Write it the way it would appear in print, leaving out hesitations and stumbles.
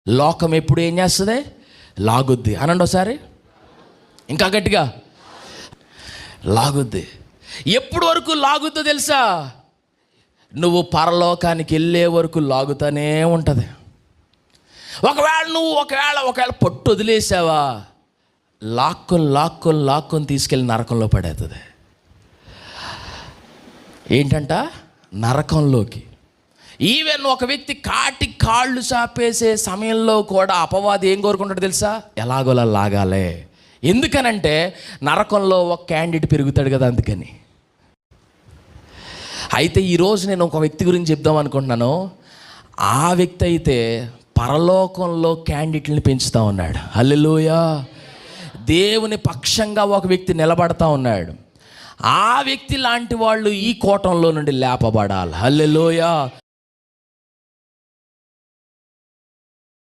లోకం ఎప్పుడు ఏం చేస్తుంది? లాగుద్ది. అనండి ఒకసారి, ఇంకా గట్టిగా, లాగుద్ది. ఎప్పుడు వరకు లాగుద్దో తెలుసా? నువ్వు పరలోకానికి వెళ్ళే వరకు లాగుతూనే ఉంటుంది. ఒకవేళ పట్టు వదిలేసావా, లాక్కొని తీసుకెళ్ళి నరకంలో పడేస్తుంది. ఏంటంట? నరకంలోకి. ఈవెన్ ఒక వ్యక్తి కాళ్ళు చాపేసే సమయంలో కూడా అపవాది ఏం కోరుకుంటాడు తెలుసా? ఎలాగోలా లాగాలే. ఎందుకనంటే నరకంలో ఒక క్యాండిడేట్ పెరుగుతాడు కదా, అందుకని. అయితే ఈరోజు నేను ఒక వ్యక్తి గురించి చెప్దాం అనుకుంటున్నాను. ఆ వ్యక్తి అయితే పరలోకంలో క్యాండిడేట్ని పెంచుతూ ఉన్నాడు. హల్లెలూయా. దేవుని పక్షంగా ఒక వ్యక్తి నిలబడతా ఉన్నాడు. ఆ వ్యక్తి లాంటి వాళ్ళు ఈ కోటంలో నుండి లేపబడాలి. హల్లెలూయా.